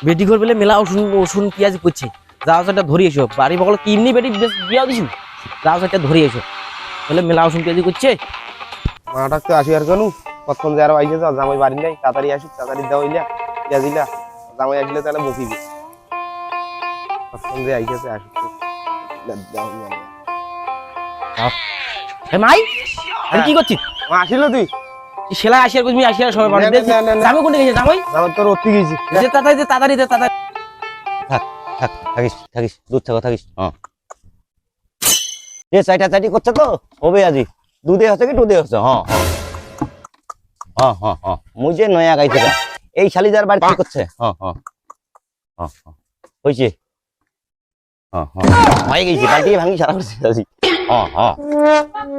বেটি ঘর বলে মেলা ওষুন ওষুন পেঁয়াজ করছে, যাও সেটা ধরিয়ে এসো। বাড়ি বকল কি এমনি বেটি বিয়া দিছু, যাও সেটা ধরিয়ে এসো বলে মেলা ওষুন পেঁয়াজ করছে। মাটাক তো আসি আর কেন কতক্ষণ যে আরো আইসে জামাই বাড়ি নাই, তাড়াতাড়ি আসুক, তাড়াতাড়ি দাও ইলা পেঁয়াজ ইলা, জামাই আসলে তাহলে বকিবে। কতক্ষণ যে আইসে আসুক মাই আরে কি করছিস? আসিল তুই সেলাই আসিয়ার তুমি আসিয়ার সময় বাড়ি দে। জামাই কোনটা গেছে? জামাই জামাই তোর অতি গেছি। তাড়াতাড়ি তাড়াতাড়ি তাড়াতাড়ি থাক থাক থাকিস থাকিস দুধ থাকো থাকিস। এ চাইটা চাইটি করছে তো হবে আজি দুধে হচ্ছে কি দুধে হচ্ছে। মুই যে নয়া গাই থেকে এই শালিদার বাড়ি কি করছে? হয়েছে হয়ে গেছি বাড়ি ভাঙি সারা করছে আজি।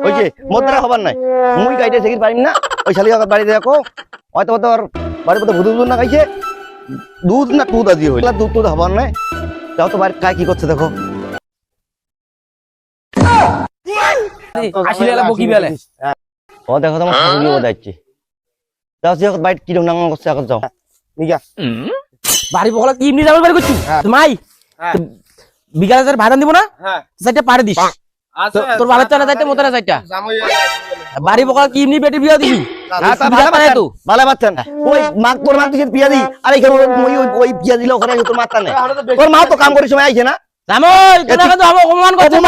হয়েছে মোর দ্বারা খবর নাই, মুই গাইতে থেকে পারিম না। ওই শালিদার বাড়িতে দেখো হয়তো তোর বাড়ির মধ্যে ভুদু না খাইছে, দুধ না দুধ আজি হইল দুধ দুধ খবর নাই। যাও তো বাড়ির কায় কি করছে দেখো। আসিলে এলা বকি বেলে। ও দেখো তোমার শাশুড়ি ও যাচ্ছে। যাও সে বাইট কি রকম নাঙ্গা করছে এখন যাও। নিগা বাড়ি বকল কি এমনি জামাই বাড়ি করছু? মাই বিকালে তার ভাড়া দিব না? হ্যাঁ সেটা পারে দিস। তোর বাবার চালা যাইতে মোতরা যাইতা জামাই বাড়ি বকল কি এমনি বেটি বিয়া দিছু? ভালো বাচ্চা ওই মাক তোর মাক দিছে পিয়া দি আর এখানে ওই পিয়া দিলে ওখানে তোর মাথা নেই। তোর মা তো কাম করে সময় আইছে না। জামাই তোরা কিন্তু আমাকে অপমান করছিস।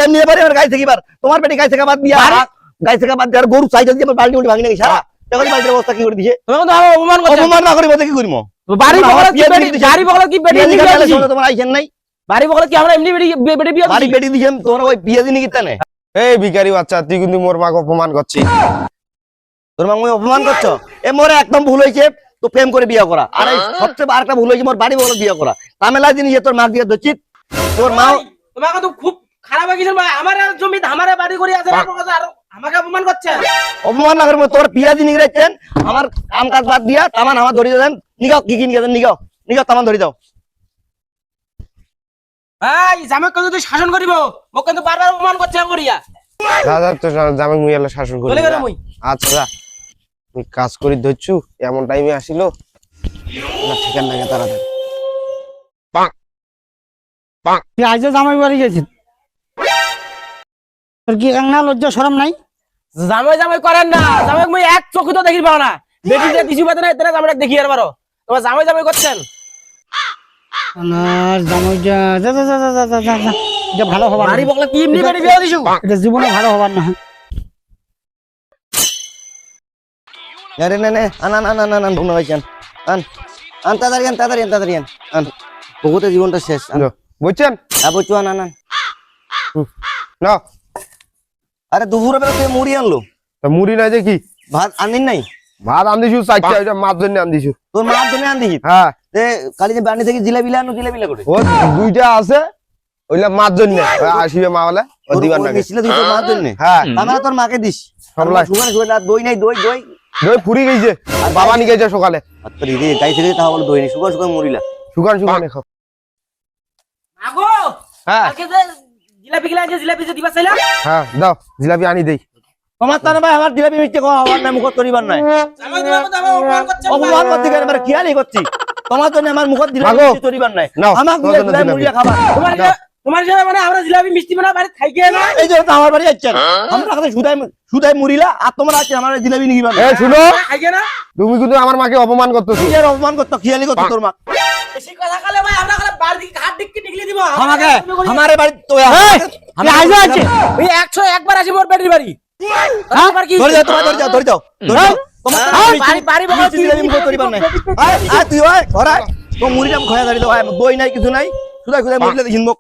এমনি এবারে আমার গাই থেকে বার তোমার পেটে গাই থেকে বাদ দিয়া গাই থেকে বাদ দিয়া গরু চাই যদি আমার বালতি উঠে ভাঙি নাকি সারা দেখো বালতির অবস্থা কি করে দিছে। তুমি কিন্তু আমাকে অপমান করছিস। অপমান না করি বলতে কি করিম? বাড়ি বকল কি বেটি বাড়ি বকল কি বেটি বিয়া দিছু? তোমার আইছেন নাই বাড়ি বকল কি আমরা এমনি বেটি বিয়া বাড়ি দিছি? বেটি দিছেন তোমার ওই পিয়া দিনি কিতানে। এই ভিখারি বাচ্চা তুই কিন্তু মোর মাকে অপমান করছিস। তোর মা মই অপমান করছো? এ মোরে একদম ভুল হয়েছে তো প্রেম করে বিয়ে করা। আর এই সবচেয়ে আরেকটা ভুল হয়েছে মোর বাড়ি বকল বিয়ে করা। তামেলা জিনিস তোর মা দিয়ে ধরছিস। তোর মা তোমাকে তো খুব খারাপ লাগিছে। আমার জমি আমারে বাড়ি করে আছে আর আমাকে অপমান করছে। অপমান না করবো তোর পিয়া দিন নিগড়াইছেন আমার কাম কাজ বাদ দিয়া তামান আমার ধরে দেন নিগাও কি কি নিগেছেন নিগাও নিগাও তামান ধরে দাও। এই জামাই কত তুই শাসন করিব মোক কিন্তু বারবার অপমান করছে করিয়া। দাদা তো জামাই মুই এলা শাসন করি। চলে গেল মুই। আচ্ছা যা তুই কাজ করি ধরছু এমন টাইমে আসিল না ঠিকান লাগে তাড়াতাড়ি। তুই আজ জামাই বাড়ি গেছিস, তোর কি না লজ্জা শরম নাই? জামাই জামাই করেন না, জামাই মুই এক চোখে তো দেখি পাও না। বেটি যে কিছু পাতে না এতনা জামাইটা দেখি আর বারো। তোমার জামাই জামাই করছেন। আমার জামাই যা যা যা যা যা যা যা যা এটা ভালো হবার বাড়ি না। বকলে কি এমনি বেটি বিয়া দিছু? এটা জীবনে ভালো হবার না। আরে না না আন আন আন আন আন ভুনা ভাইছেন আন আন তাড়াতাড়ি আন তাড়াতাড়ি আন তাড়াতাড়ি আন আন বহুতে জীবনটা শেষ। বুঝছেন বলছো আন আন আন না আরে দুপুরে বেলা তুই মুড়ি আনলো মুড়ি নাই যে কি ভাত আনিন নাই? ভাত আনদিছু চারটা মাছ জন্য আনদিছু। তোর মার জন্য আন দিছি। হ্যাঁ কালি যে বাড়ি থেকে জিলাপিলা আনো জিলাপিলা করে ও দুইটা আছে ওইলা মাছ জন্য আসিবে মা বলে ও দিবার লাগে। দিছিল তুই তোর মার জন্য? হ্যাঁ আমরা তোর মাকে দিস। সবলাই সুগার সুগার দই নাই দই দই দই ফুরি গেছে আর বাবা নিয়ে গেছে সকালে। আত্তর রে গাই থেকে তাহলে বল দই নেই সুগার সুগার মরিলা সুগার সুগার খাও। আগো হ্যাঁ কালকে যে জিলাপি গিলা আছে জিলাপি যে দিবা চাইলা? হ্যাঁ দাও জিলাপি আনি দেই। তোমার তার ভাই আমার জিলাপি মিষ্টি খাওয়া হবার না মুখ করিবার নাই। জামাই দিবা মত আমাকে অপমান করছে। অপমান করতে গেলে আমার খেয়ালই করছি তোমার জন্য আমার মুখ জিলাপি মাগো, মিষ্টি করিবার নাই। নাও, আমাকে তোমার জন্য দিলে জিলাপি। মুড়িয়া খাবার। তোমার সাথে মানে আমরা জিলাপি মিষ্টি বানা বাড়ি খাইকে না। এই যে তো আমার বাড়ি যাচ্ছেন আমরা কাছে সুদাই সুদাই মুড়িলা আর তোমার আছে আমার জিলাপি নিকিবার এ শুনো খাইকে না। তুমি কিন্তু আমার মাকে অপমান করতেছো। এর অপমান করতে খেয়ালই করতে তোর মা বেশি কথা কালে ভাই আমরা কালে বাড়ি দিকে হাত দিকে নিগলি দিব। আমাকে আমারে বাড়ি তো আমি আজ আছে ওই 101 বার আসি মোর বেটির বাড়ি। তোমার কি ধরে যাও তোমার ধরে যাও ধরে যাও ধরে যাও তোমার বাড়ি বাড়ি বকল কি জিলাপি মুখ করিবার নাই। আয় আয় তুই আয় ঘর আয় তো মুড়িটা খয়া দাঁড়িয়ে দাও দই নাই কিছু নাই সুদাই সুদাই মুড়িলা দেখিন মুখ